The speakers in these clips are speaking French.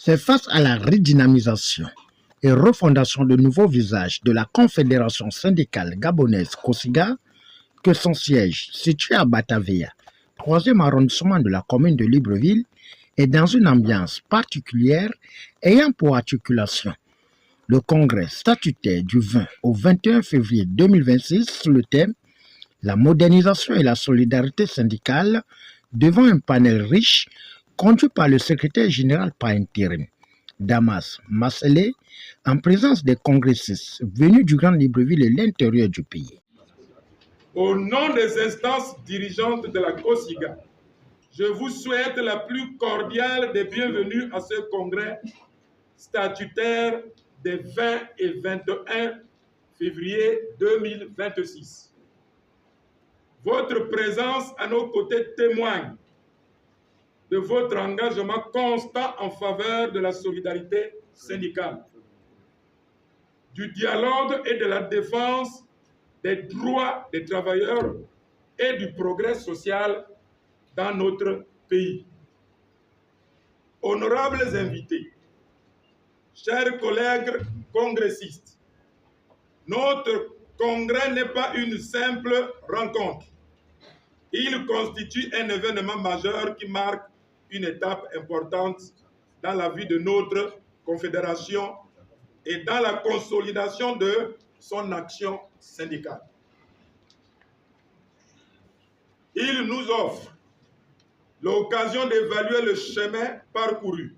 C'est face à la redynamisation et refondation de nouveaux visages de la Confédération syndicale gabonaise COSIGA que son siège, situé à Batavia, 3e arrondissement de la commune de Libreville, est dans une ambiance particulière ayant pour articulation le congrès statutaire du 20 au 21 février 2026 sous le thème « La modernisation et la solidarité syndicale » devant un panel riche conduit par le secrétaire général par intérim, Damas Masselé, en présence des congressistes venus du Grand Libreville et l'intérieur du pays. Au nom des instances dirigeantes de la COSIGA, je vous souhaite la plus cordiale des bienvenues à ce congrès statutaire des 20 et 21 février 2026. Votre présence à nos côtés témoigne de votre engagement constant en faveur de la solidarité syndicale, du dialogue et de la défense des droits des travailleurs et du progrès social dans notre pays. Honorables invités, chers collègues congressistes, notre congrès n'est pas une simple rencontre. Il constitue un événement majeur qui marque une étape importante dans la vie de notre confédération et dans la consolidation de son action syndicale. Il nous offre l'occasion d'évaluer le chemin parcouru,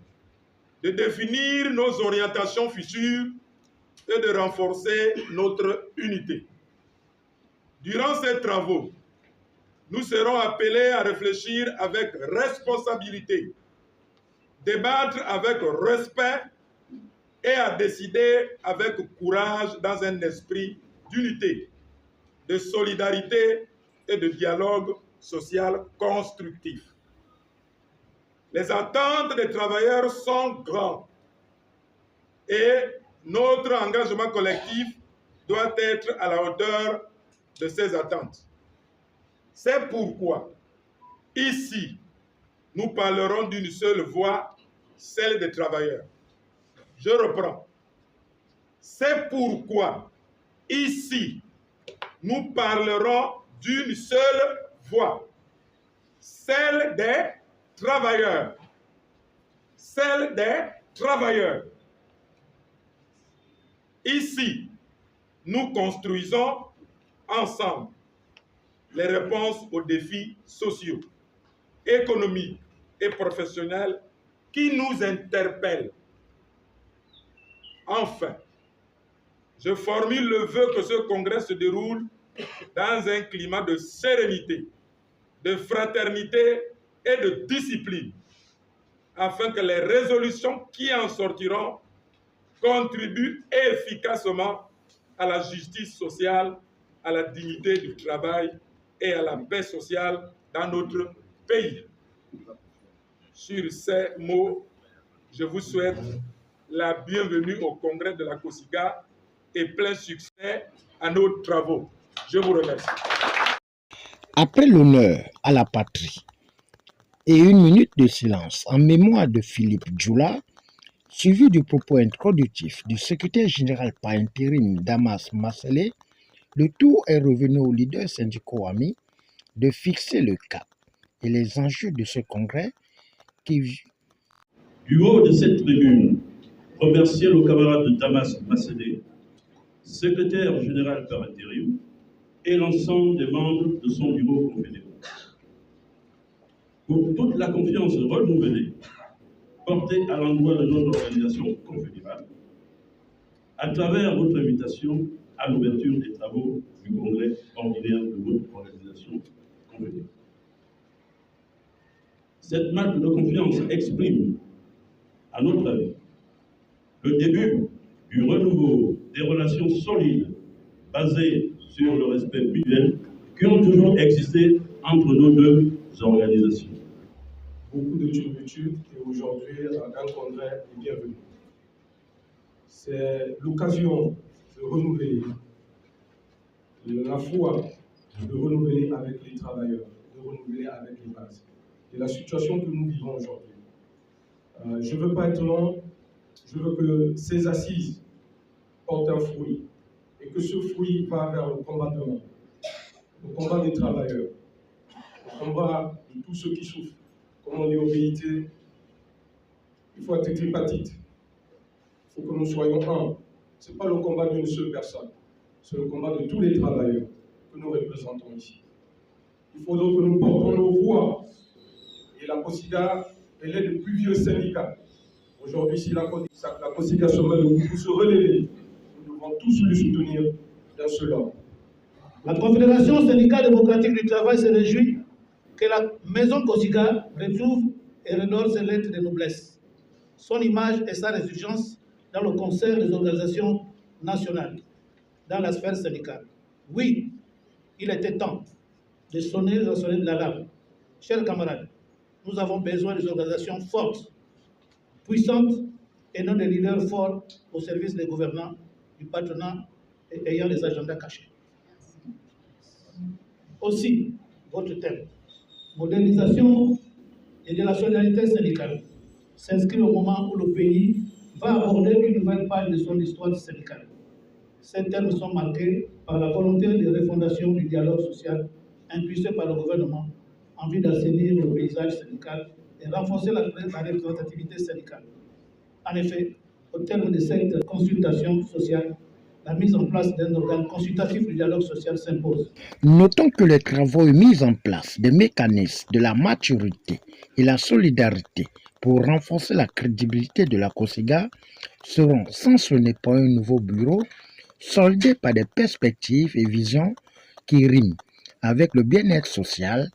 de définir nos orientations futures et de renforcer notre unité. Durant ces travaux, nous serons appelés à réfléchir avec responsabilité, débattre avec respect et à décider avec courage dans un esprit d'unité, de solidarité et de dialogue social constructif. Les attentes des travailleurs sont grandes et notre engagement collectif doit être à la hauteur de ces attentes. C'est pourquoi, ici, nous parlerons d'une seule voix, celle des travailleurs. Je reprends. C'est pourquoi, ici, nous parlerons d'une seule voix, celle des travailleurs. Celle des travailleurs. Ici, nous construisons ensemble les réponses aux défis sociaux, économiques et professionnels qui nous interpellent. Enfin, je formule le vœu que ce congrès se déroule dans un climat de sérénité, de fraternité et de discipline, afin que les résolutions qui en sortiront contribuent efficacement à la justice sociale, à la dignité du travail et à la paix sociale dans notre pays. Sur ces mots, je vous souhaite la bienvenue au congrès de la COSIGA et plein succès à nos travaux. Je vous remercie. Après l'honneur à la patrie et une minute de silence en mémoire de Philippe Djoula, suivi du propos introductif du secrétaire général par intérim Damas Masselé, le tour est revenu aux leaders syndicaux amis de fixer le cap et les enjeux de ce congrès qui... Du haut de cette tribune, remercier le camarade Damas Masselé, secrétaire général par intérim, et l'ensemble des membres de son bureau confédéral. Pour toute la confiance renouvelée portée à l'endroit de notre organisation confédérale, à travers votre invitation à l'ouverture des travaux du congrès ordinaire de votre organisation confédérale. Cette marque de confiance exprime, à notre avis, le début du renouveau des relations solides basées sur le respect mutuel qui ont toujours existé entre nos deux organisations. Beaucoup de turpitudes et aujourd'hui un congrès est bienvenu. C'est l'occasion de renouveler la foi, de renouveler avec les travailleurs, de renouveler avec les bases. Et la situation que nous vivons aujourd'hui, Je ne veux pas être long, je veux que ces assises portent un fruit et que ce fruit va vers le combat demain, le combat des travailleurs, le combat de tous ceux qui souffrent. Comme on dit au BIT, il faut être tripartite, il faut que nous soyons un. Ce n'est pas le combat d'une seule personne, c'est le combat de tous les travailleurs que nous représentons ici. Il faut donc que nous portons nos voix. Et la COSIGA, elle est le plus vieux syndicat. Aujourd'hui, si la COSIGA se met debout pour se relever, nous devons tous lui soutenir dans cela. La Confédération syndicale démocratique du travail se réjouit que la maison COSIGA retrouve et redore ses lettres de noblesse, son image et sa résurgence dans le concert des organisations nationales, dans la sphère syndicale. Oui, il était temps de sonner la sonnette d'alarme. Chers camarades, nous avons besoin des organisations fortes, puissantes et non des leaders forts au service des gouvernants, du patronat et ayant des agendas cachés. Aussi, votre thème, modernisation et de la solidarité syndicale, s'inscrit au moment où le pays va aborder une nouvelle page de son histoire syndicale. Ces termes sont marqués par la volonté de refondation du dialogue social impulsé par le gouvernement en vue d'assainir le paysage syndical et renforcer la représentativité syndicale. En effet, au terme de cette consultation sociale, la mise en place d'un organe consultatif du dialogue social s'impose. Notons que les travaux et mise en place des mécanismes de la maturité et la solidarité pour renforcer la crédibilité de la COSIGA seront sanctionnés par un nouveau bureau soldé par des perspectives et visions qui riment avec le bien-être social.